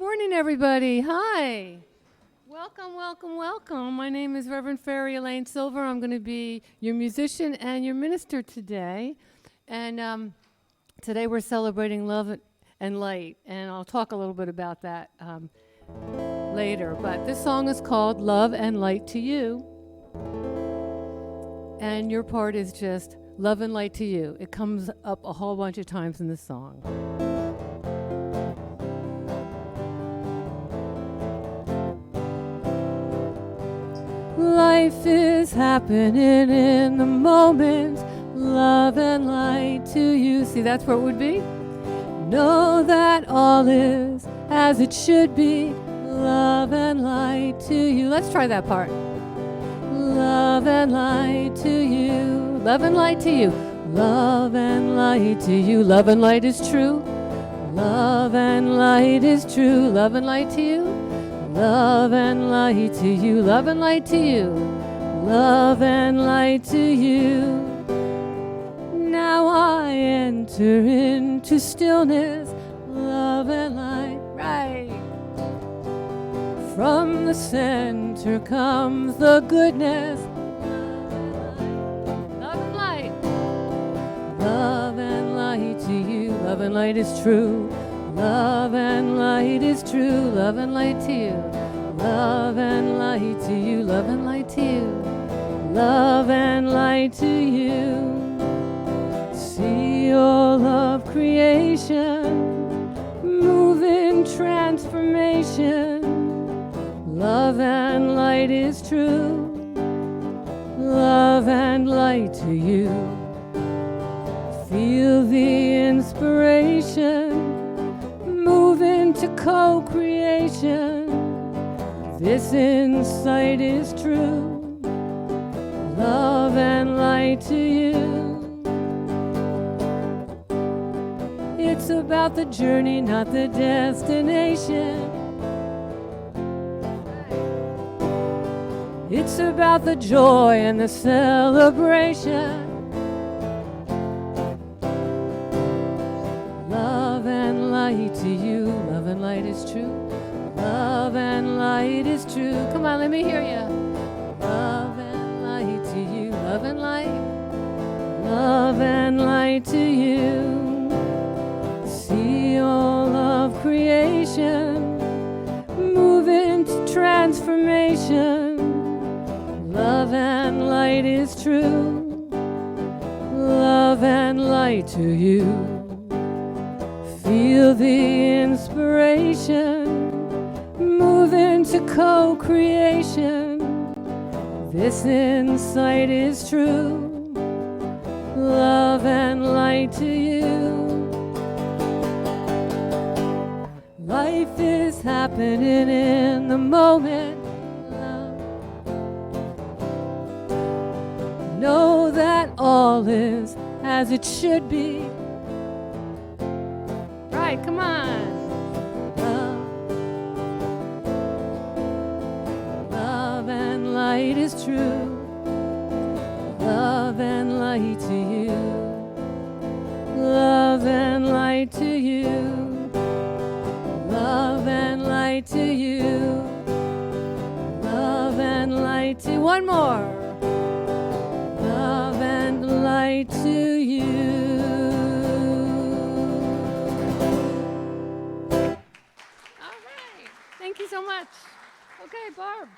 morning, everybody. Hi. Welcome, welcome, welcome. My name is Reverend Faerie Elaine Silver. I'm going to be your musician and your minister today. And today we're celebrating love and light, and I'll talk a little bit about that later. But this song is called Love and Light to You. And your part is just love and light to you. It comes up a whole bunch of times in the song. Life is happening in the moment, love and light to you. See, that's where it would be. Know that all is as it should be, love and light to you. Let's try that part. Love and light to you, love and light to you, love and light to you. Love and light is true, love and light is true, love and light to you. Love and light to you, love and light to you, love and light to you. Now I enter into stillness, love and light, right. From the center comes the goodness, love and light, love and light to you, love and light is true. Love and light is true, love and light to you, love and light to you, love and light to you, love and light to you. See all of creation move in transformation. Love and light is true, love and light to you. Feel the inspiration, move into co-creation. This insight is true, love and light to you. It's about the journey, not the destination. It's about the joy and the celebration. Love and light to you, love and light is true, love and light is true. Come on, let me hear you. Love and light to you, love and light to you. See all of creation move into transformation. Love and light is true, love and light to you. Feel the inspiration, move into co-creation. This insight is true, love and light to you. Life is happening in the moment. Know that all is as it should be. Right, come on. Love and light is true. Love and light to you. Love and light to you. Love and light to you. Love and light to you. One more. Love and light to you. Thank you so much. Okay, Barb.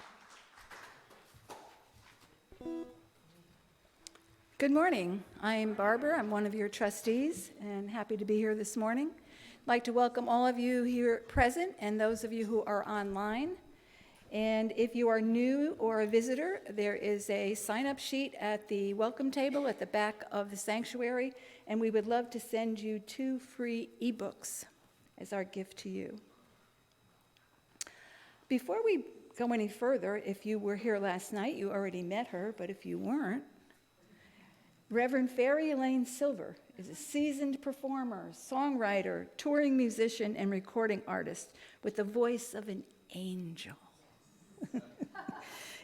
Good morning. I'm Barbara. I'm one of your trustees and happy to be here this morning. I'd like to welcome all of you here present and those of you who are online. And if you are new or a visitor, there is a sign-up sheet at the welcome table at the back of the sanctuary, and we would love to send you 2 free ebooks as our gift to you. Before we go any further, if you were here last night, you already met her, but if you weren't, Reverend Faerie Elaine Silver is a seasoned performer, songwriter, touring musician, and recording artist with the voice of an angel.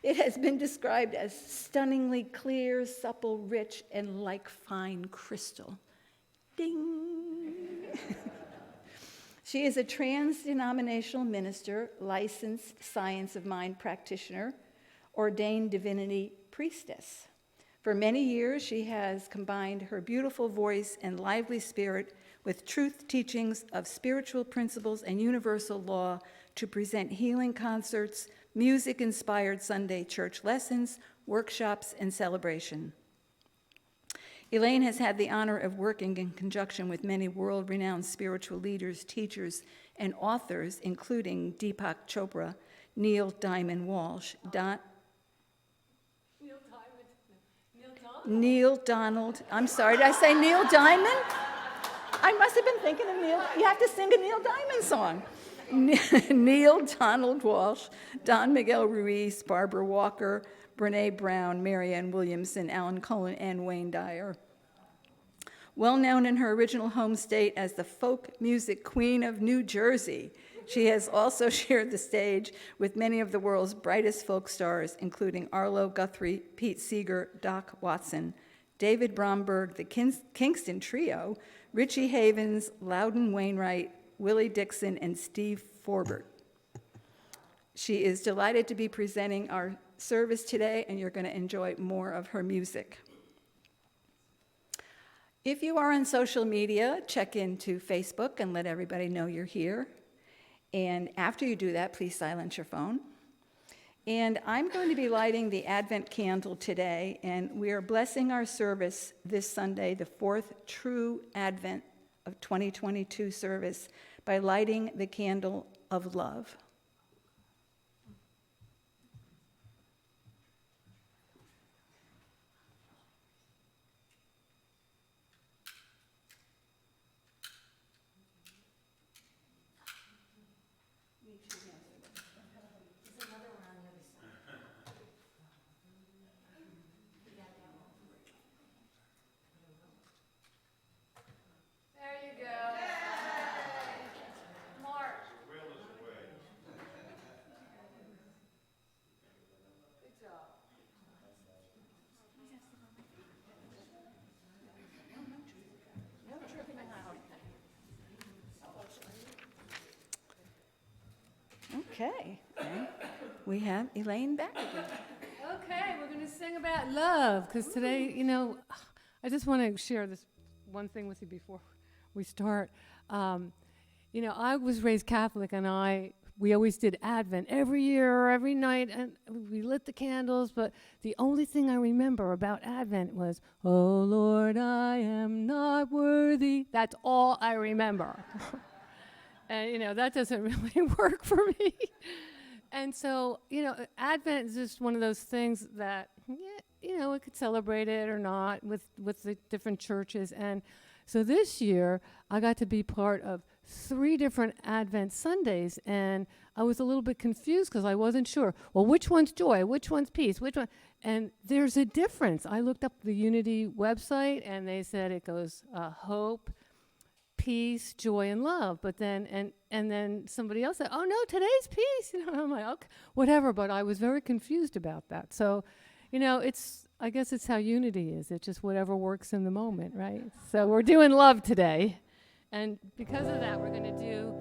It has been described as stunningly clear, supple, rich, and like fine crystal. Ding! She is a trans-denominational minister, licensed science of mind practitioner, ordained divinity priestess. For many years, she has combined her beautiful voice and lively spirit with truth teachings of spiritual principles and universal law to present healing concerts, music-inspired Sunday church lessons, workshops, and celebration. Elaine has had the honor of working in conjunction with many world-renowned spiritual leaders, teachers, and authors, including Deepak Chopra, Neil Diamond Walsh, Neil Donald. I'm sorry, did I say Neil Diamond? I must have been thinking of Neil. You have to sing a Neil Diamond song. Neil Donald Walsh, Don Miguel Ruiz, Barbara Walker, Brene Brown, Marianne Williamson, Alan Cohen, and Wayne Dyer. Well known in her original home state as the folk music queen of New Jersey, she has also shared the stage with many of the world's brightest folk stars, including Arlo Guthrie, Pete Seeger, Doc Watson, David Bromberg, the Kingston Trio, Richie Havens, Loudon Wainwright, Willie Dixon, and Steve Forbert. She is delighted to be presenting our service today, and you're going to enjoy more of her music. If you are on social media, check into Facebook and let everybody know you're here. And after you do that, please silence your phone. And I'm going to be lighting the Advent candle today, and we are blessing our service this Sunday, the fourth true Advent of 2022 service, by lighting the candle of love. Okay, and we have Elaine back again. Okay, we're going to sing about love, because today, I just want to share this one thing with you before we start. I was raised Catholic, and we always did Advent every year or every night, and we lit the candles, but the only thing I remember about Advent was, "Oh Lord, I am not worthy." That's all I remember. And, that doesn't really work for me. And so, Advent is just one of those things that, we could celebrate it or not with the different churches. And so this year, I got to be part of 3 different Advent Sundays, and I was a little bit confused because I wasn't sure. Well, which one's joy? Which one's peace? Which one? And there's a difference. I looked up the Unity website, and they said it goes hope, peace, joy, and love. But then, and then somebody else said, "Oh no, today's peace." I'm like, okay, whatever. But I was very confused about that. So, I guess it's how Unity is. It's just whatever works in the moment, right? So we're doing love today, and because of that, we're going to do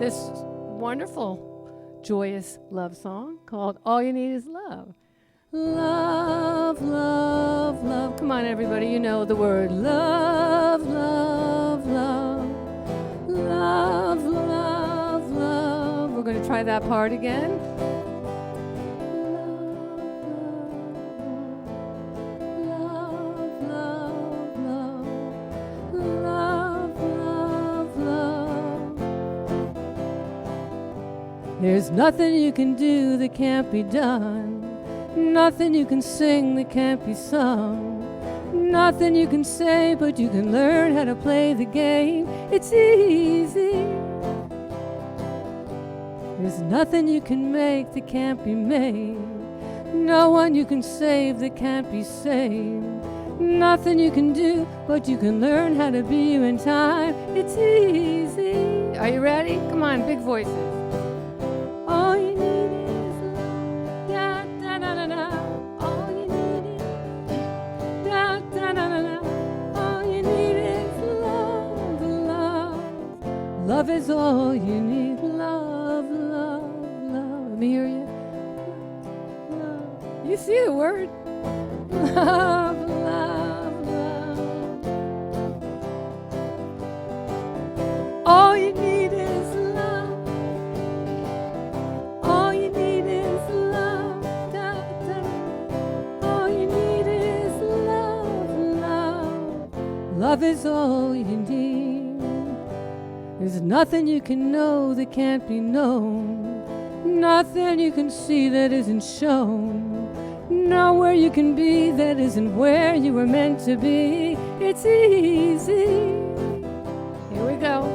this wonderful, joyous love song called "All You Need Is Love." Love, love, love. Come on, everybody. You know the word love, love, love. Love, love, love. We're going to try that part again. Love, love, love. Love, love, love. There's nothing you can do that can't be done. Nothing you can sing that can't be sung. Nothing you can say, but you can learn how to play the game. It's easy. There's nothing you can make that can't be made. No one you can save that can't be saved. Nothing you can do, but you can learn how to be you in time. It's easy. Are you ready? Come on, big voices. All you need is love. Da, da, da, da, da. All you need is da, da, da, da, da. All you need is love, love. Love Love is all you need. Love, love, love. Let me hear you. Love. You see the word? Love, love, love. All you need is love. All you need is love. Da, da. All you need is love, love. Love is all you need. There's nothing you can know that can't be known. Nothing you can see that isn't shown. Nowhere you can be that isn't where you were meant to be. It's easy. Here we go.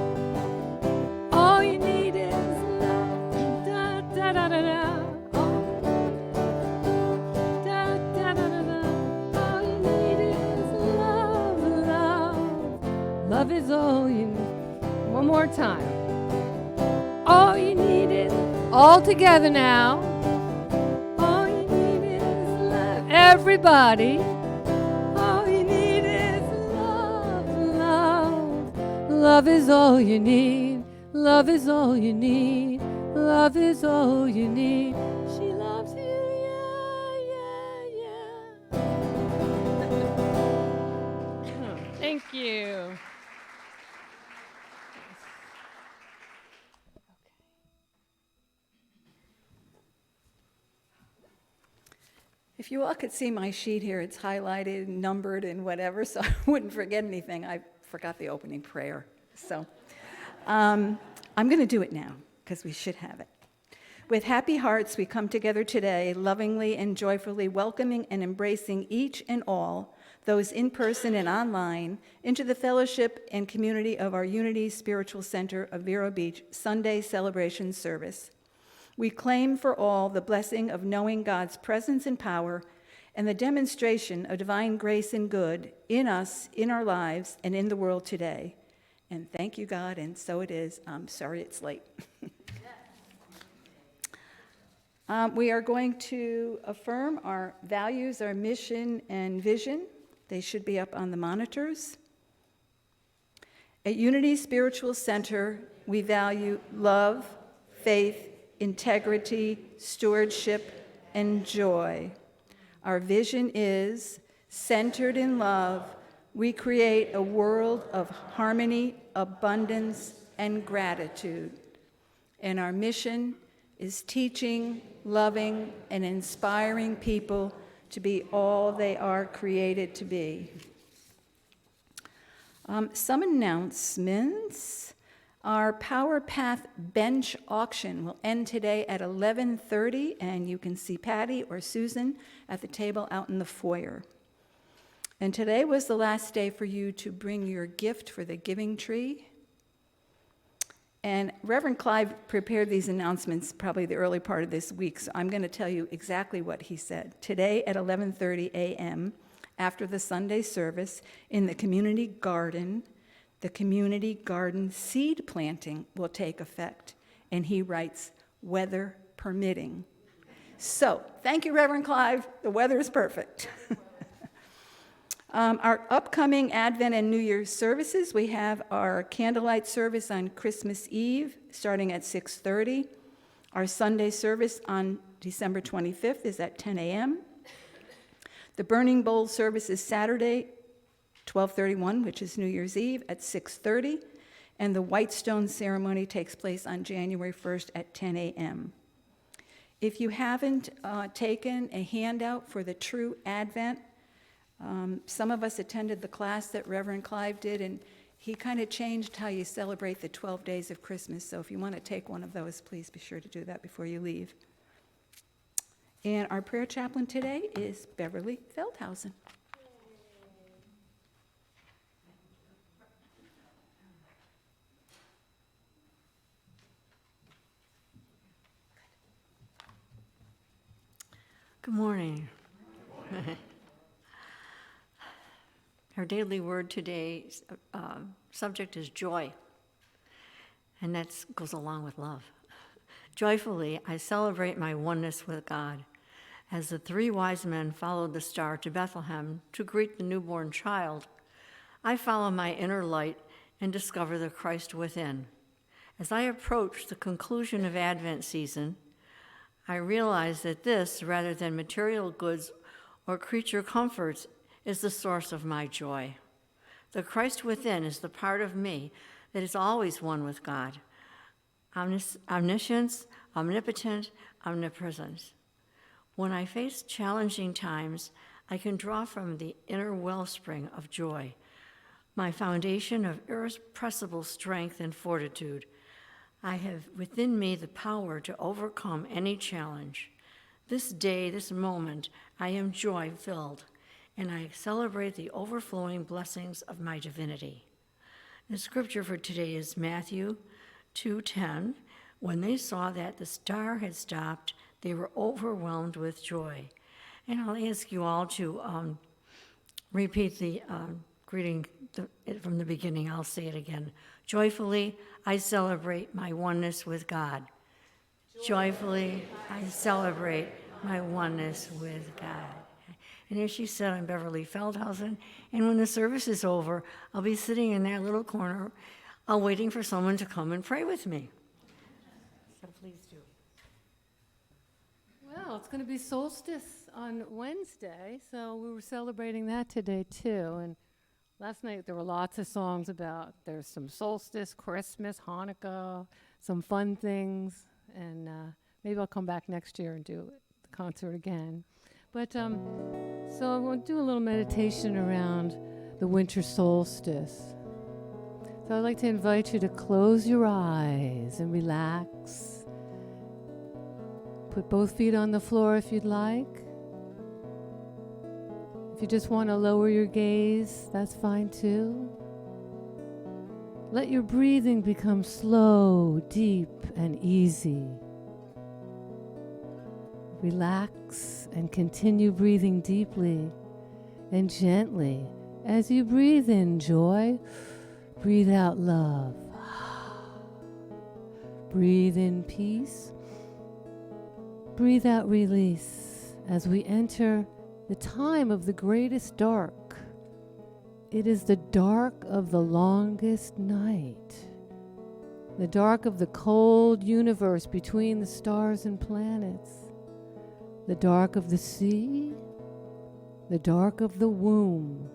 All you need is love. Da, da, da, da, da. Da, da, da, da, da. All you need is love, love. Love is all you need. One more time. All you need is all together now. All you need is love. Everybody. All you need is love, love. Love is all you need. Love is all you need. Love is all you need. She loves you, yeah, yeah, yeah. Thank you. If you all could see my sheet here, it's highlighted and numbered and whatever, so I wouldn't forget anything. I forgot the opening prayer. So I'm going to do it now, because we should have it. With happy hearts, we come together today, lovingly and joyfully welcoming and embracing each and all, those in person and online, into the fellowship and community of our Unity Spiritual Center of Vero Beach Sunday celebration service. We claim for all the blessing of knowing God's presence and power and the demonstration of divine grace and good in us, in our lives, and in the world today. And thank you, God, and so it is. I'm sorry it's late. We are going to affirm our values, our mission, and vision. They should be up on the monitors. At Unity Spiritual Center, we value love, faith, integrity, stewardship, and joy. Our vision is, centered in love, we create a world of harmony, abundance, and gratitude. And our mission is teaching, loving, and inspiring people to be all they are created to be. Some announcements. Our Power Path bench auction will end today at 11:30, and you can see Patty or Susan at the table out in the foyer. And today was the last day for you to bring your gift for the giving tree. And Reverend Clive prepared these announcements probably the early part of this week, so I'm going to tell you exactly what he said. Today at 11:30 a.m., after the Sunday service, in the community garden, the community garden seed planting will take effect. And he writes, weather permitting. So, thank you, Reverend Clive. The weather is perfect. Our upcoming Advent and New Year's services, we have our candlelight service on Christmas Eve, starting at 6:30. Our Sunday service on December 25th is at 10 a.m. The Burning Bowl service is Saturday, 12/31, which is New Year's Eve, at 6:30, and the Whitestone ceremony takes place on January 1st at 10 a.m. If you haven't taken a handout for the True Advent, some of us attended the class that Reverend Clive did, and he kind of changed how you celebrate the 12 days of Christmas, so if you want to take one of those, please be sure to do that before you leave. And our prayer chaplain today is Beverly Feldhausen. Good morning. Our daily word today, subject is joy, and that goes along with love. Joyfully, I celebrate my oneness with God. As the three wise men followed the star to Bethlehem to greet the newborn child, I follow my inner light and discover the Christ within. As I approach the conclusion of Advent season, I realize that this, rather than material goods or creature comforts, is the source of my joy. The Christ within is the part of me that is always one with God. Omniscience, omnipotent, omnipresent. When I face challenging times, I can draw from the inner wellspring of joy, my foundation of irrepressible strength and fortitude. I have within me the power to overcome any challenge. This day, this moment, I am joy-filled, and I celebrate the overflowing blessings of my divinity. The scripture for today is Matthew 2:10. When they saw that the star had stopped, they were overwhelmed with joy. And I'll ask you all to repeat the greeting from the beginning. I'll say it again. Joyfully, I celebrate my oneness with God. Joyfully, I celebrate my oneness with God. And as she said, I'm Beverly Feldhausen, and when the service is over, I'll be sitting in that little corner, waiting for someone to come and pray with me. So please do. Well, it's going to be Solstice on Wednesday, so we were celebrating that today too. And last night there were lots of songs about there's some solstice, Christmas, Hanukkah, some fun things, and maybe I'll come back next year and do the concert again. But so I want to do a little meditation around the winter solstice. So I'd like to invite you to close your eyes and relax. Put both feet on the floor if you'd like. If you just want to lower your gaze, that's fine too. Let your breathing become slow, deep, and easy. Relax and continue breathing deeply and gently. As you breathe in joy, breathe out love. Breathe in peace. Breathe out release as we enter the time of the greatest dark. It is the dark of the longest night, the dark of the cold universe between the stars and planets, the dark of the sea, the dark of the womb.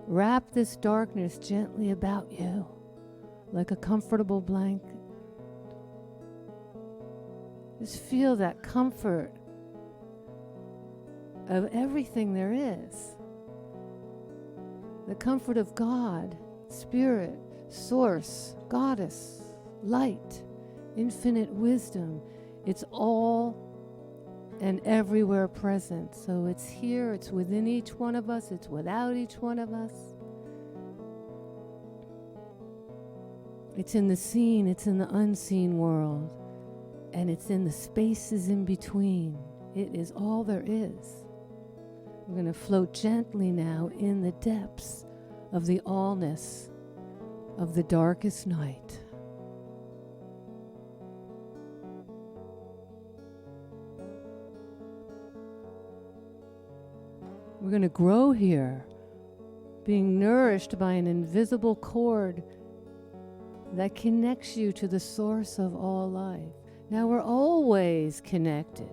Wrap this darkness gently about you like a comfortable blanket. Just feel that comfort of everything there is. The comfort of God, Spirit, Source, Goddess, Light, infinite wisdom. It's all and everywhere present. So it's here, it's within each one of us, it's without each one of us. It's in the seen, it's in the unseen world, and it's in the spaces in between. It is all there is. We're going to float gently now in the depths of the allness of the darkest night. We're going to grow here, being nourished by an invisible cord that connects you to the source of all life. Now we're always connected.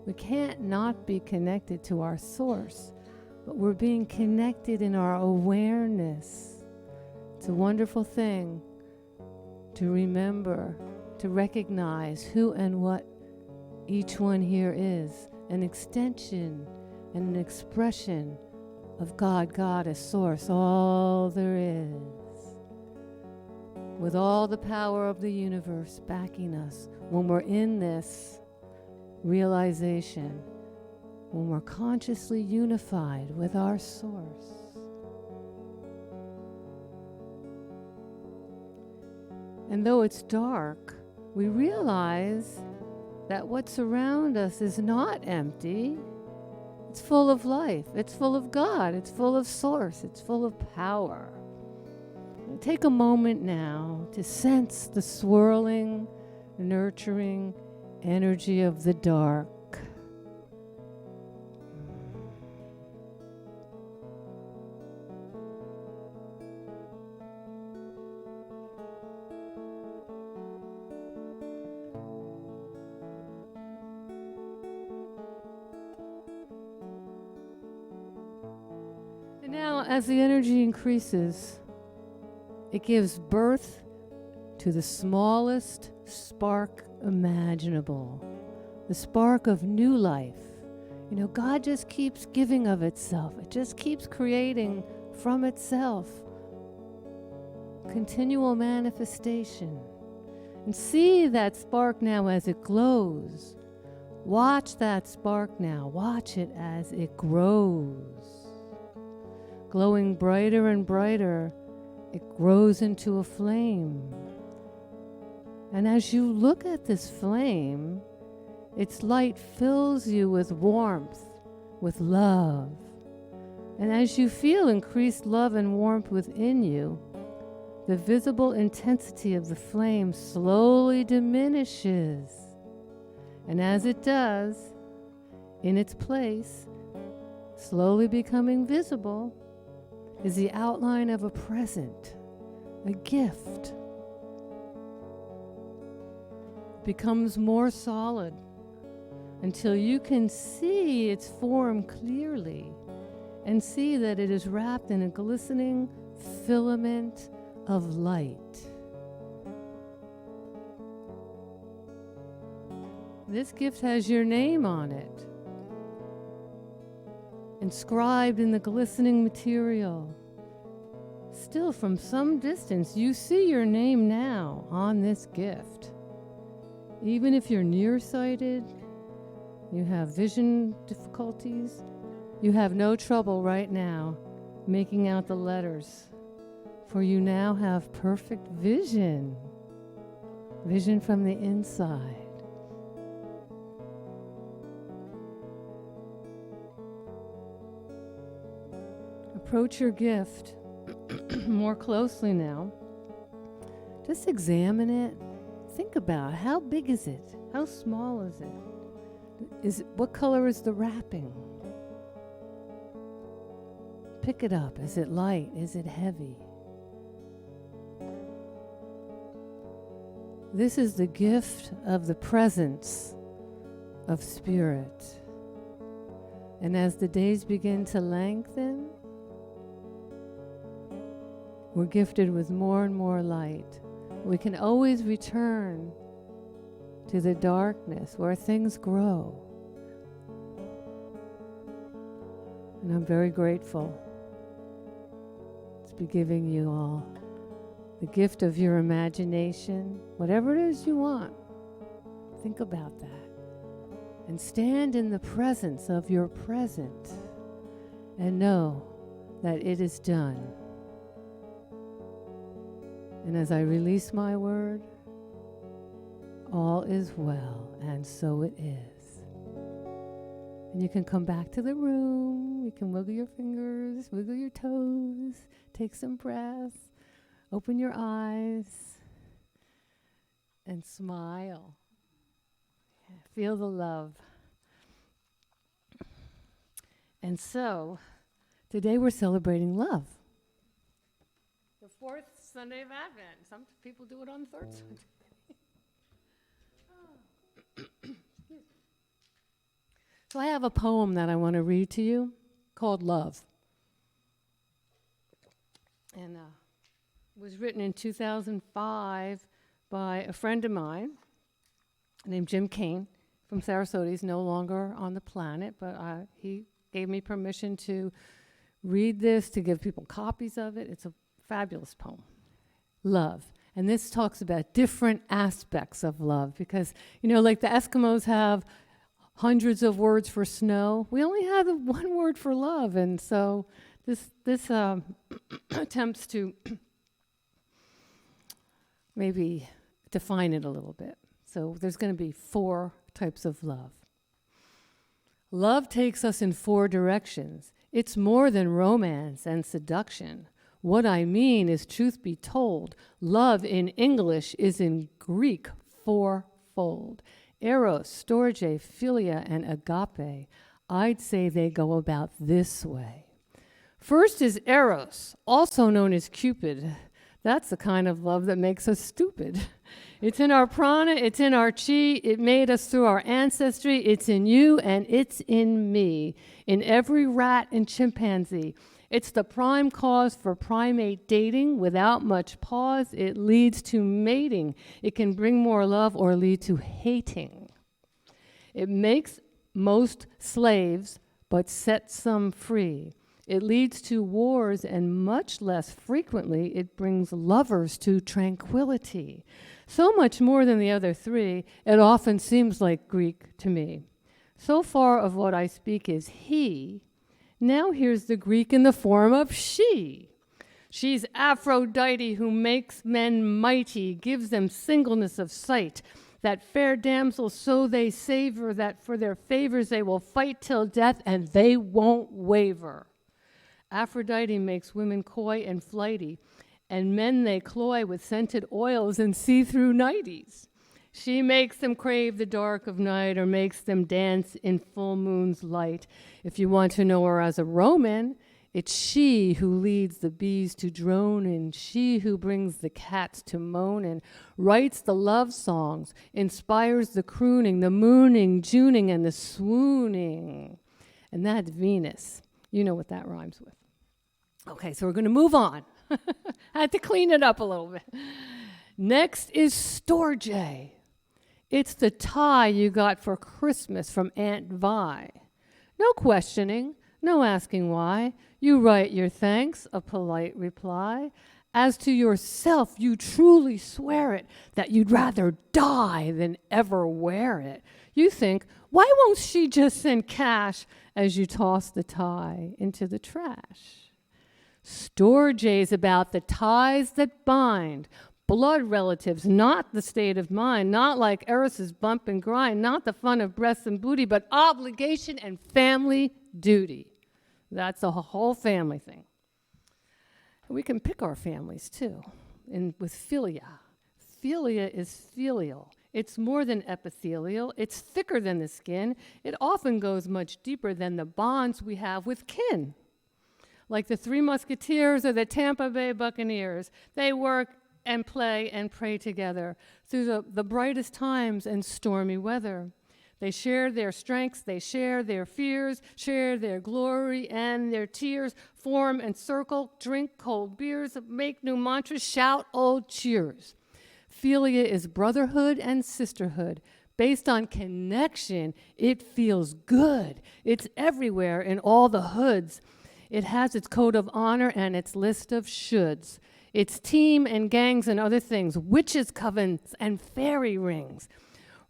We can't not be connected to our source, but we're being connected in our awareness. It's a wonderful thing to remember, to recognize who and what each one here is, an extension and an expression of God, Goddess, Source, all there is. With all the power of the universe backing us, when we're in this realization, when we're consciously unified with our source. And though it's dark, we realize that what's around us is not empty. It's full of life. It's full of God. It's full of source. It's full of power. Take a moment now to sense the swirling, nurturing energy of the dark. And now, as the energy increases, it gives birth to the smallest spark imaginable, the spark of new life. You know, God just keeps giving of itself. It just keeps creating from itself. Continual manifestation. And see that spark now as it glows. Watch that spark now. Watch it as it grows. Glowing brighter and brighter, it grows into a flame. And as you look at this flame, its light fills you with warmth, with love. And as you feel increased love and warmth within you, the visible intensity of the flame slowly diminishes. And as it does, in its place, slowly becoming visible, is the outline of a present, a gift. It becomes more solid until you can see its form clearly and see that it is wrapped in a glistening filament of light. This gift has your name on it, inscribed in the glistening material. Still, from some distance, you see your name now on this gift. Even if you're nearsighted, you have vision difficulties, you have no trouble right now making out the letters, for you now have perfect vision, vision from the inside. Approach your gift more closely now. Just examine it. Think about how big is it? How small is it? What color is the wrapping? Pick it up. Is it light? Is it heavy? This is the gift of the presence of spirit. And as the days begin to lengthen, we're gifted with more and more light. We can always return to the darkness where things grow. And I'm very grateful to be giving you all the gift of your imagination, whatever it is you want. Think about that. And stand in the presence of your present and know that it is done. And as I release my word, all is well, and so it is. And you can come back to the room. You can wiggle your fingers, wiggle your toes, take some breaths, open your eyes, and smile. Feel the love. And so, today we're celebrating love. The fourth Sunday of Advent. Some people do it on the third Sunday. So I have a poem that I want to read to you called Love. And it was written in 2005 by a friend of mine named Jim Kane from Sarasota. He's no longer on the planet, but he gave me permission to read this, to give people copies of it. It's a fabulous poem. Love. And this talks about different aspects of love because, you know, like the Eskimos have hundreds of words for snow. We only have one word for love. And so this attempts to maybe define it a little bit. So there's going to be 4 types of love. Love takes us in 4 directions. It's more than romance and seduction. What I mean is, truth be told, love in English is in Greek 4-fold. Eros, storge, philia, and agape. I'd say they go about this way. First is Eros, also known as Cupid. That's the kind of love that makes us stupid. It's in our prana, it's in our chi, it made us through our ancestry, it's in you and it's in me, in every rat and chimpanzee. It's the prime cause for primate dating. Without much pause, it leads to mating. It can bring more love or lead to hating. It makes most slaves, but sets some free. It leads to wars, and much less frequently, it brings lovers to tranquility. So much more than the other three, it often seems like Greek to me. So far of what I speak is he. Now here's the Greek in the form of she. She's Aphrodite who makes men mighty, gives them singleness of sight. That fair damsel, so they savor, that for their favors they will fight till death, and they won't waver. Aphrodite makes women coy and flighty, and men they cloy with scented oils and see-through nighties. She makes them crave the dark of night, or makes them dance in full moon's light. If you want to know her as a Roman, it's she who leads the bees to drone, and she who brings the cats to moan, and writes the love songs, inspires the crooning, the mooning, juning, and the swooning. And that's Venus. You know what that rhymes with. Okay, so we're going to move on. I had to clean it up a little bit. Next is Storge. It's the tie you got for Christmas from Aunt Vi. No questioning, no asking why. You write your thanks, a polite reply. As to yourself, you truly swear it, that you'd rather die than ever wear it. You think, why won't she just send cash, as you toss the tie into the trash? Storge's about the ties that bind, blood relatives, not the state of mind, not like Eris's bump and grind, not the fun of breasts and booty, but obligation and family duty. That's a whole family thing. We can pick our families too, with philia. Philia is filial. It's more than epithelial. It's thicker than the skin. It often goes much deeper than the bonds we have with kin. Like the Three Musketeers or the Tampa Bay Buccaneers, they work and play and pray together through the brightest times and stormy weather. They share their strengths, they share their fears, share their glory and their tears, form and circle, drink cold beers, make new mantras, shout old cheers. Philia is brotherhood and sisterhood. Based on connection, it feels good. It's everywhere in all the hoods. It has its code of honor and its list of shoulds. It's team and gangs and other things, witches' covens and fairy rings.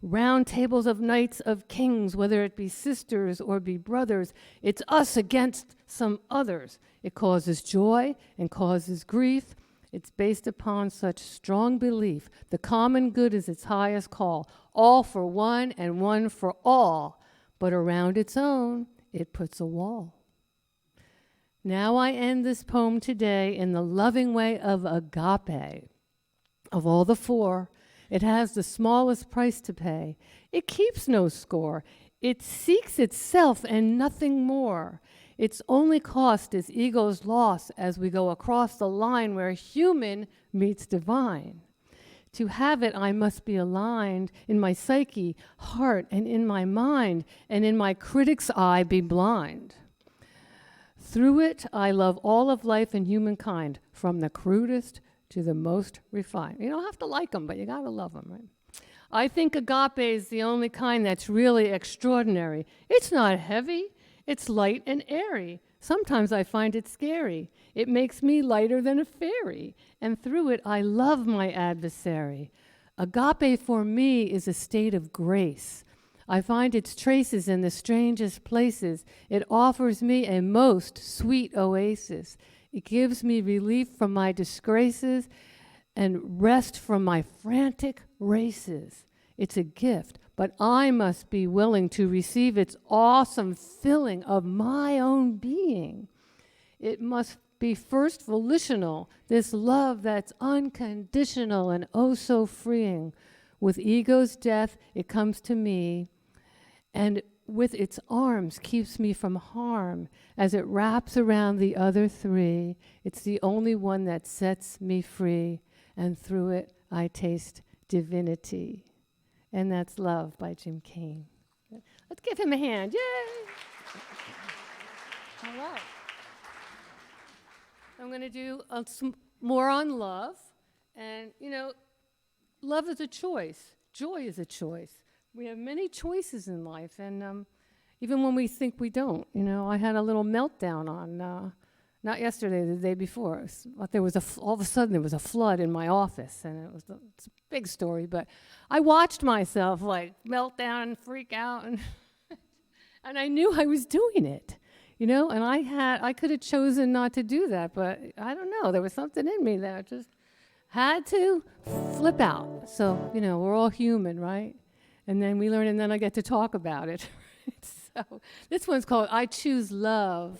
Round tables of knights of kings, whether it be sisters or be brothers. It's us against some others. It causes joy and causes grief. It's based upon such strong belief. The common good is its highest call. All for one and one for all. But around its own, it puts a wall. Now I end this poem today in the loving way of agape. Of all the four, it has the smallest price to pay. It keeps no score. It seeks itself and nothing more. Its only cost is ego's loss as we go across the line where human meets divine. To have it, I must be aligned in my psyche, heart, and in my mind, and in my critic's eye be blind. Through it, I love all of life and humankind, from the crudest to the most refined. You don't have to like them, but you gotta love them, right? I think agape is the only kind that's really extraordinary. It's not heavy, it's light and airy. Sometimes I find it scary. It makes me lighter than a fairy, and through it, I love my adversary. Agape for me is a state of grace. I find its traces in the strangest places. It offers me a most sweet oasis. It gives me relief from my disgraces and rest from my frantic races. It's a gift, but I must be willing to receive its awesome filling of my own being. It must be first volitional, this love that's unconditional and oh so freeing. With ego's death, it comes to me, and with its arms keeps me from harm. As it wraps around the other three, it's the only one that sets me free, and through it I taste divinity. And that's Love by Jim Cain. Let's give him a hand. Yay! All right. I'm going to do some more on love. And, love is a choice. Joy is a choice. We have many choices in life, and even when we think we don't. I had a little meltdown on, not yesterday, the day before. There was all of a sudden there was a flood in my office, and it's a big story, but I watched myself melt down and freak out, and and I knew I was doing it, and I could have chosen not to do that, but I don't know, there was something in me that just had to flip out. So, we're all human, right? And then we learn, and then I get to talk about it. So this one's called I Choose Love.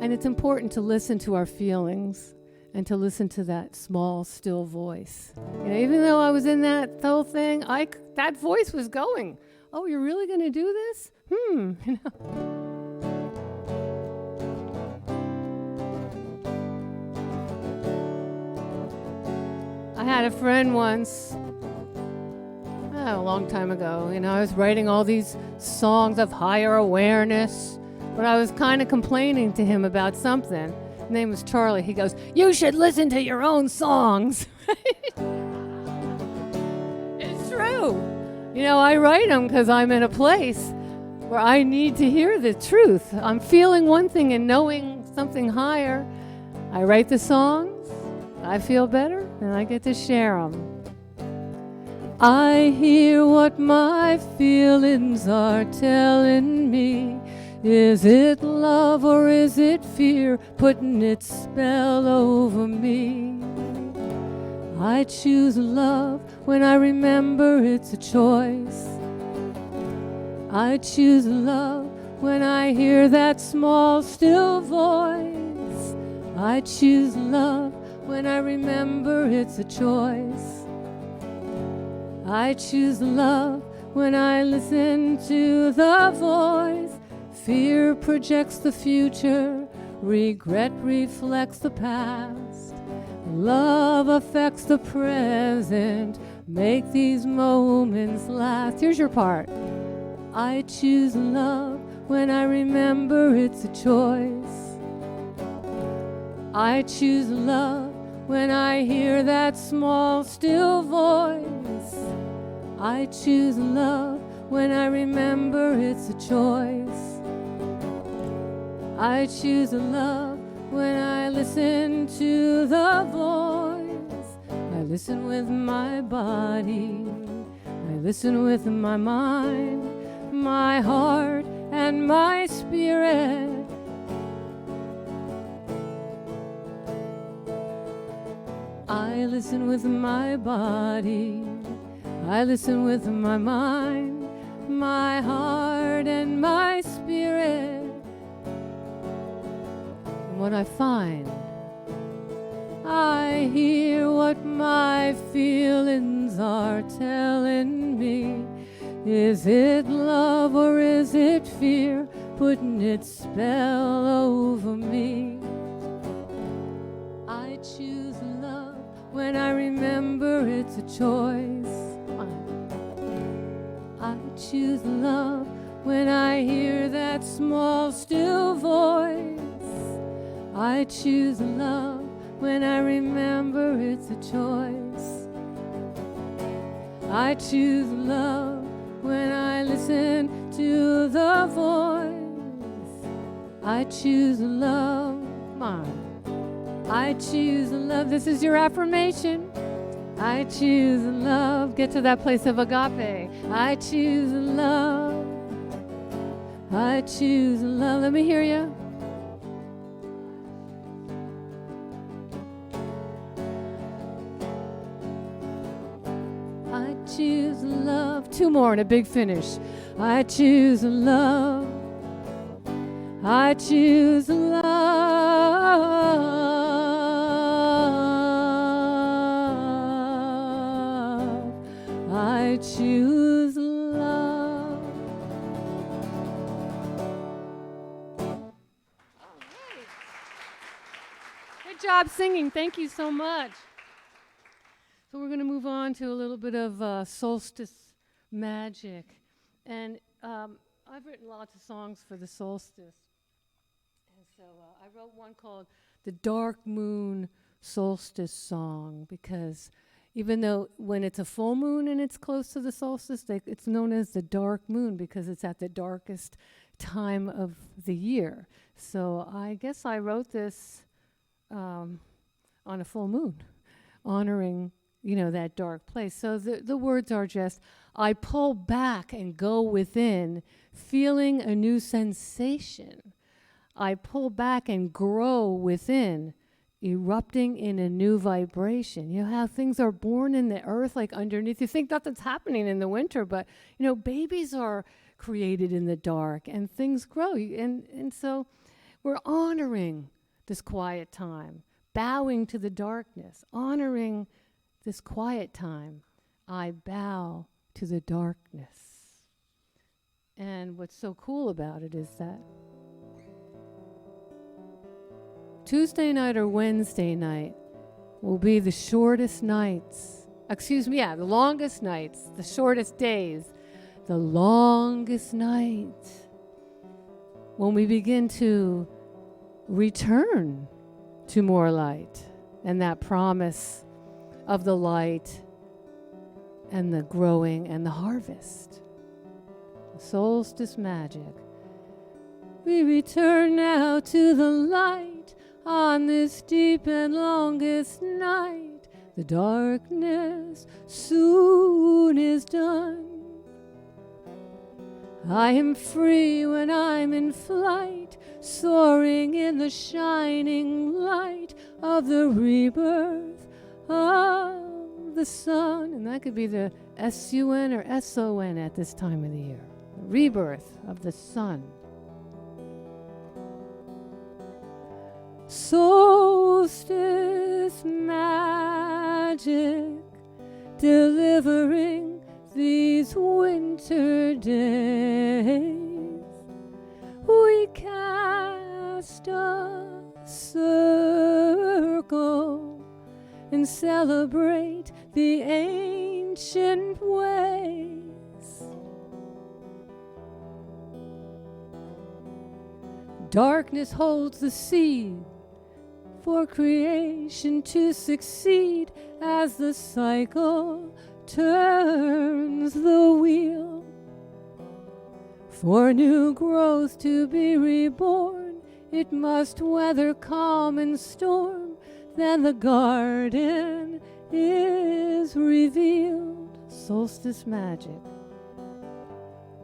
And it's important to listen to our feelings and to listen to that small, still voice. Even though I was in that whole thing, that voice was going, oh, you're really going to do this? I had a friend once, a long time ago, I was writing all these songs of higher awareness, but I was kind of complaining to him about something. His name was Charlie. He goes, you should listen to your own songs. It's true. I write them because I'm in a place where I need to hear the truth. I'm feeling one thing and knowing something higher. I write the songs, I feel better, and I get to share them. I hear what my feelings are telling me. Is it love or is it fear putting its spell over me? I choose love when I remember it's a choice. I choose love when I hear that small, still voice. I choose love when I remember it's a choice. I choose love when I listen to the voice. Fear projects the future, regret reflects the past. Love affects the present, make these moments last. Here's your part. I choose love when I remember it's a choice. I choose love when I hear that small, still voice. I choose love when I remember it's a choice. I choose love when I listen to the voice. I listen with my body. I listen with my mind, my heart, and my spirit. I listen with my body. I listen with my mind, my heart, and my spirit. And what I find, I hear what my feelings are telling me. Is it love or is it fear putting its spell over me? I choose love when I remember it's a choice. I choose love when I hear that small, still voice. I choose love when I remember it's a choice. I choose love when I listen to the voice. I choose love, I choose love. This is your affirmation. I choose love. Get to that place of agape. I choose love. I choose love. Let me hear you. I choose love. Two more and a big finish. I choose love. I choose love. I choose love. Good job singing. Thank you so much. So we're going to move on to a little bit of solstice magic. And I've written lots of songs for the solstice. And So I wrote one called The Dark Moon Solstice Song, because even though when it's a full moon and it's close to the solstice, it's known as the dark moon because it's at the darkest time of the year. So I guess I wrote this on a full moon, honoring, that dark place. So the words are just, I pull back and go within, feeling a new sensation. I pull back and grow within, erupting in a new vibration. You know how things are born in the earth, like underneath. You think nothing's happening in the winter, but, babies are created in the dark and things grow. And so we're honoring this quiet time, bowing to the darkness, honoring this quiet time. I bow to the darkness. And what's so cool about it is that Tuesday night or Wednesday night will be the shortest nights. The longest nights, the shortest days, the longest night. When we begin to return to more light and that promise of the light and the growing and the harvest. Solstice magic. We return now to the light on this deep and longest night. The darkness soon is done. I am free when I'm in flight, soaring in the shining light of the rebirth of the sun. And that could be the S-U-N or S-O-N at this time of the year. The rebirth of the sun. Solstice magic, delivering these winter days. We cast a circle and celebrate the ancient ways. Darkness holds the seed for creation to succeed as the cycle turns the wheel. For new growth to be reborn, it must weather calm and storm. Then the garden is revealed. Solstice magic.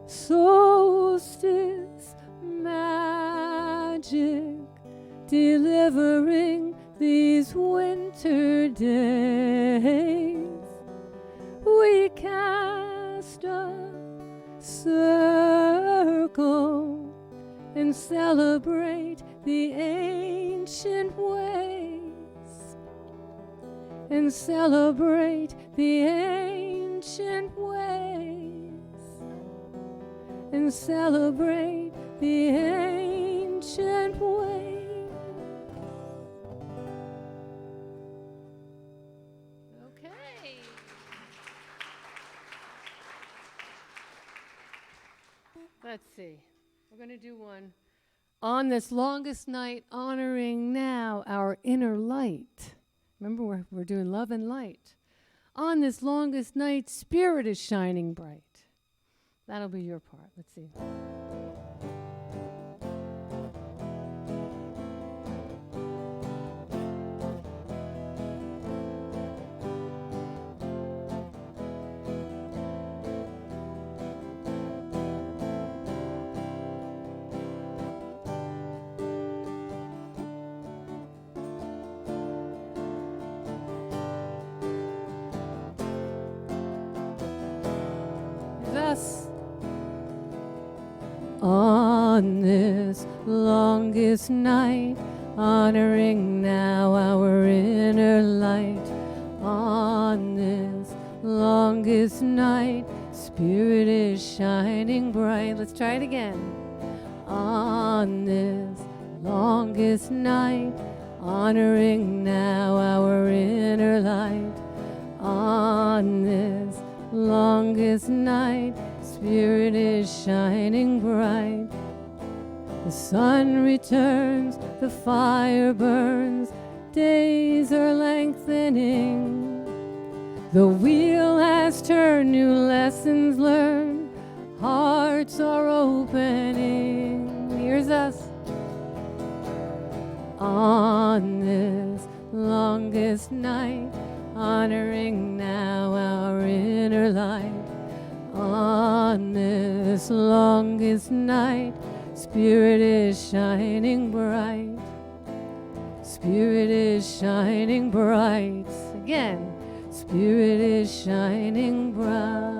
Solstice magic, delivering these winter days. We cast a circle and celebrate the ancient ways. And celebrate the ancient ways. And celebrate the ancient ways. Okay. Let's see. We're going to do one on this longest night, honoring now our inner light. Remember, we're doing love and light. On this longest night, spirit is shining bright. That'll be your part. Let's see. Thus, on this longest night, honoring now our inner light. On this longest night, spirit is shining bright. Let's try it again. On this longest night, honoring now our inner light. On this longest night, spirit is shining bright. The sun returns, the fire burns, days are lengthening. The wheel has turned, new lessons learned, hearts are opening. Here's us. On this longest night, honoring now our inner light. On this longest night, Spirit is shining bright. Spirit is shining bright. Again, Spirit is shining bright.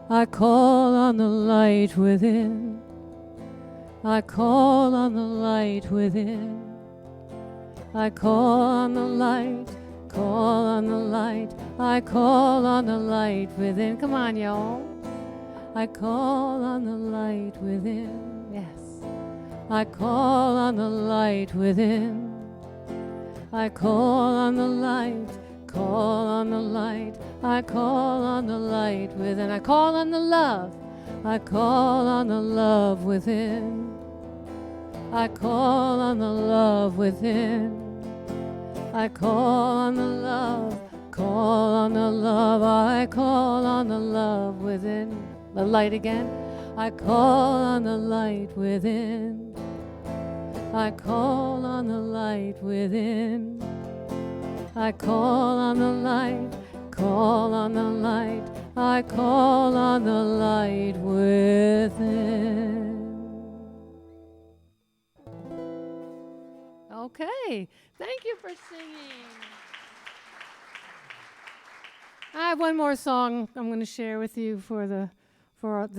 I call on the light within. I call on the light within. I call on the light, call on the light. I call on the light within. Come on, y'all. I call on the light within. Yes. I call on the light within. I call on the light, call on the light. I call on the light within. I call on the love. I call on the love within. I call on the love within. I call on the love, call on the love. I call on the love within. The light again. I call on the light within. I call on the light within. I call on the light, call on the light. I call on the light within. Okay, thank you for singing. I have one more song I'm going to share with you for the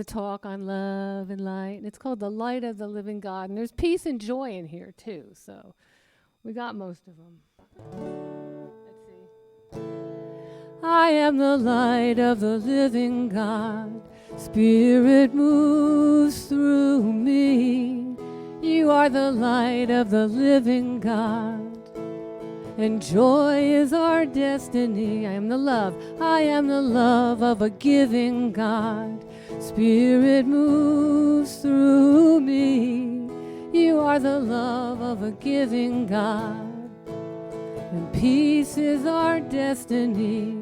talk on love and light. And it's called The Light of the Living God. And there's peace and joy in here too. So we got most of them. Let's see. I am the light of the living God. Spirit moves through me. You are the light of the living God. And joy is our destiny. I am the love. I am the love of a giving God. Spirit moves through me. You are the love of a giving God. And peace is our destiny.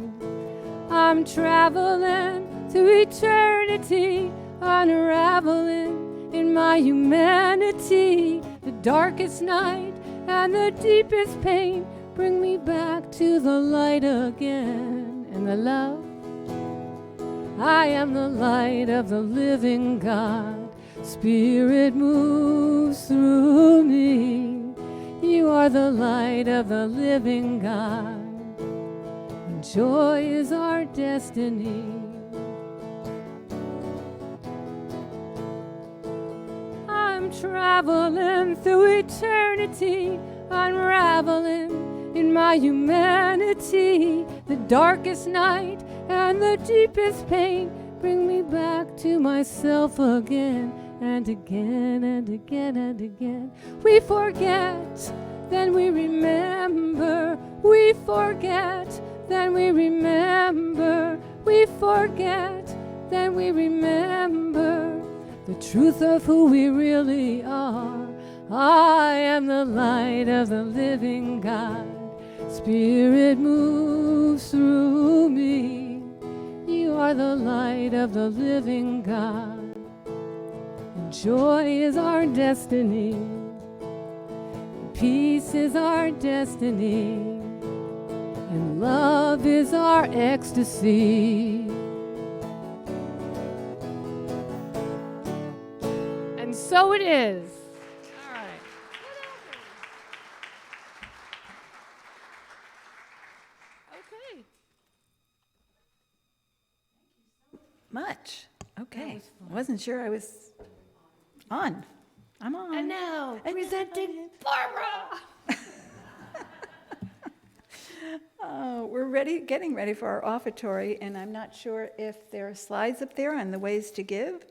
I'm traveling to eternity, unraveling in my humanity. The darkest night and the deepest pain bring me back to the light again. And the love, I am the light of the living God. Spirit moves through me. You are the light of the living God. And joy is our destiny. I'm traveling through eternity, unraveling in my humanity. The darkest night and the deepest pain bring me back to myself again and again and again and again. We forget, then we remember. We forget, then we remember. We forget, then we remember the truth of who we really are. I am the light of the living God. Spirit moves through me. You are the light of the living God. And joy is our destiny. Peace is our destiny. And love is our ecstasy. And so it is. All right. Okay. Much. Okay. I wasn't sure I was on. I'm on. And now, presenting Barbara. We're getting ready for our offertory, and I'm not sure if there are slides up there on the ways to give.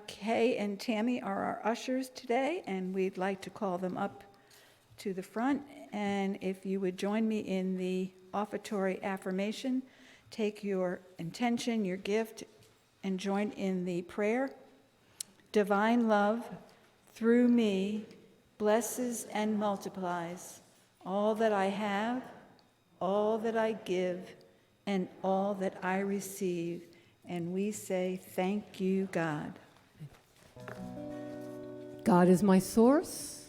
Kay and Tammy are our ushers today, and we'd like to call them up to the front. And if you would join me in the offertory affirmation, take your intention, your gift, and join in the prayer. Divine love, through me, blesses and multiplies all that I have, all that I give, and all that I receive. And we say, thank you, God. God is my source.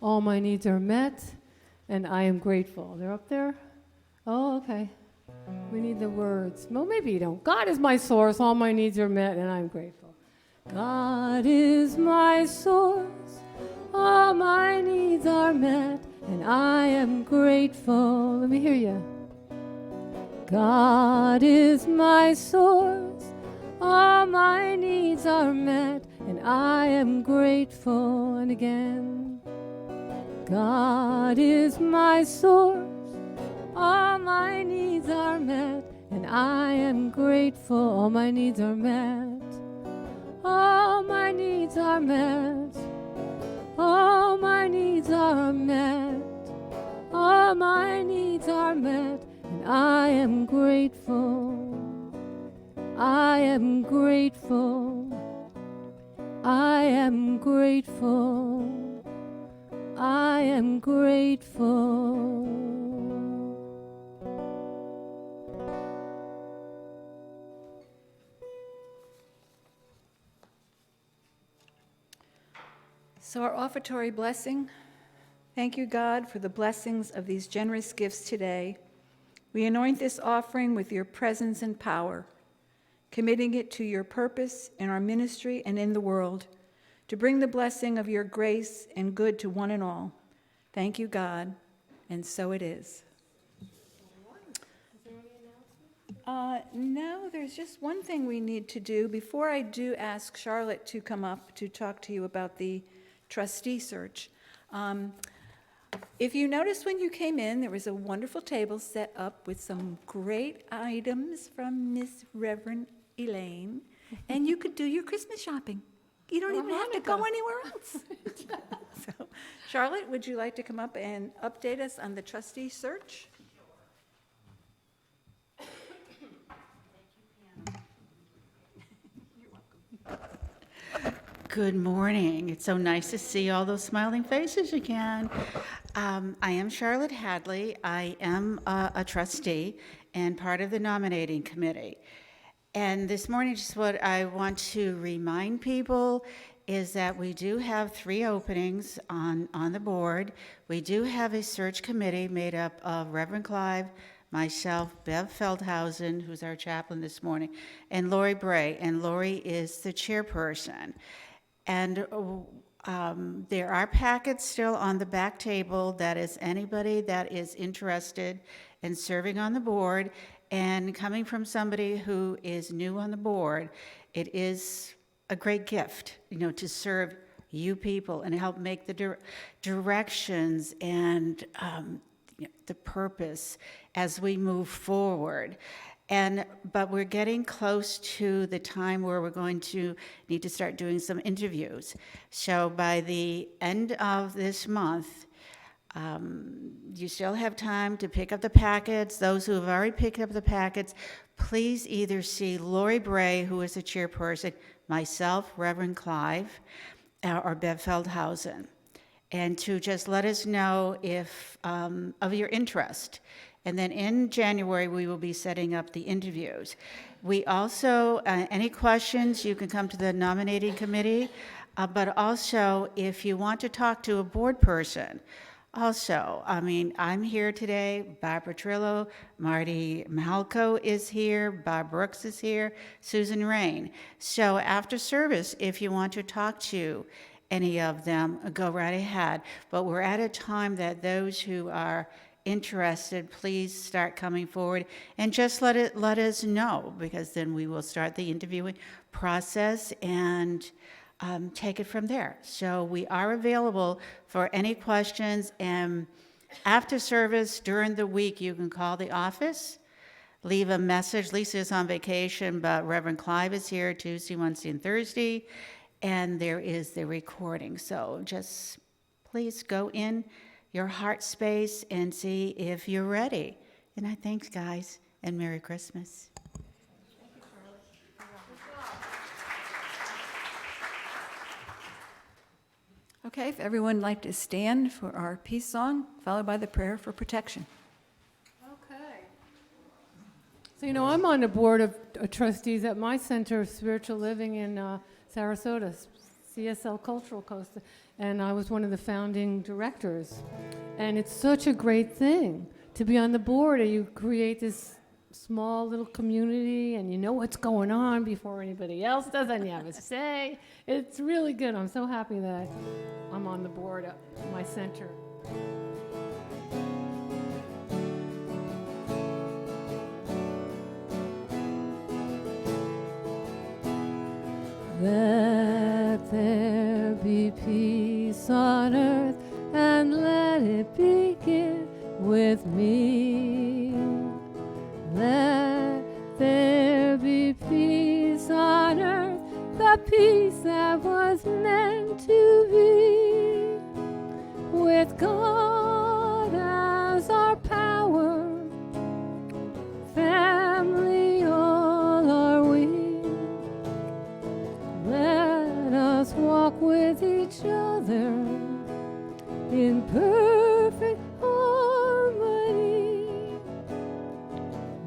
All my needs are met, and I am grateful. They're up there? Oh, okay. We need the words. Well, maybe you don't. God is my source. All my needs are met, and I'm grateful. God is my source. All my needs are met, and I am grateful. Let me hear you. God is my source. All my needs are met, and I am grateful. And again. God is my source. All my needs are met, and I am grateful. All my needs are met. All my needs are met. All my needs are met. All my needs are met, and I am grateful. I am grateful. I am grateful. I am grateful. So our offertory blessing. Thank you, God, for the blessings of these generous gifts today. We anoint this offering with your presence and power, committing it to your purpose in our ministry and in the world, to bring the blessing of your grace and good to one and all. Thank you, God, and so it is. No, there's just one thing we need to do. Before I do ask Charlotte to come up to talk to you about the trustee search. If you noticed when you came in, there was a wonderful table set up with some great items from Miss Reverend Elaine, and you could do your Christmas shopping. You don't even have to go anywhere else. So, Charlotte, would you like to come up and update us on the trustee search? Good morning. It's so nice to see all those smiling faces again. I am Charlotte Hadley. I am a trustee and part of the nominating committee. And this morning, just what I want to remind people is that we do have 3 openings on the board. We do have a search committee made up of Reverend Clive, myself, Bev Feldhausen, who's our chaplain this morning, and Lori Bray. And Lori is the chairperson. And there are packets still on the back table. That is anybody that is interested in serving on the board. And coming from somebody who is new on the board, it is a great gift, to serve you people and help make the directions and the purpose as we move forward. But we're getting close to the time where we're going to need to start doing some interviews. So by the end of this month, you still have time to pick up the packets. Those who have already picked up the packets, please either see Lori Bray, who is the chairperson, myself, Reverend Clive, or Bev Feldhausen, and to just let us know if of your interest. And then in January, we will be setting up the interviews. We also, any questions, you can come to the nominating committee, but also if you want to talk to a board person, also, I'm here today, Barbara Trillo, Marty Mahalko is here, Bob Brooks is here, Susan Rain. So after service, if you want to talk to any of them, go right ahead. But we're at a time that those who are interested, please start coming forward and just let us know, because then we will start the interviewing process and take it from there. So we are available for any questions, and after service during the week you can call the office, leave a message. Lisa is on vacation, but Reverend Clive is here Tuesday, Wednesday, and Thursday, and there is the recording. So just please go in your heart space and see if you're ready. And I thanks, guys, and Merry Christmas. Okay, if everyone would like to stand for our peace song, followed by the prayer for protection. Okay. So, I'm on the board of trustees at my Center of Spiritual Living in Sarasota, CSL Cultural Coast, and I was one of the founding directors. And it's such a great thing to be on the board, and you create this small little community, and you know what's going on before anybody else does, and you have a say. It's really good. I'm so happy that I'm on the board at my center. Let there be peace on earth, and let it begin with me. Let there be peace on earth, the peace that was meant to be. With God as our power, family all are we. Let us walk with each other in perfect harmony.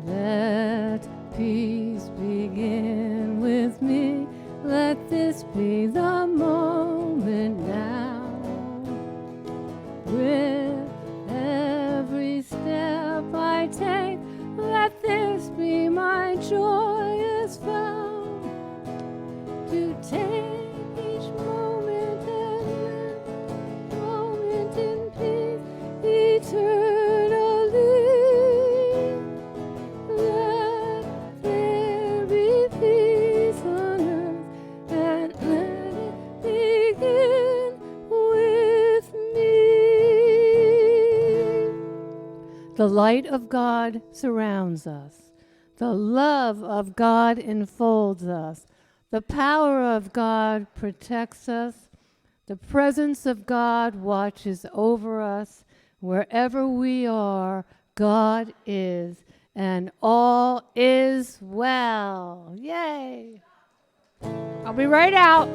Let peace begin with me. Let this be the moment now. With every step I take, let this be my joyous vow. To take each moment and moment in peace eternally. Let there be peace on earth, and let it begin with me. The light of God surrounds us. The love of God enfolds us. The power of God protects us. The presence of God watches over us. Wherever we are, God is, and all is well. Yay! I'll be right out.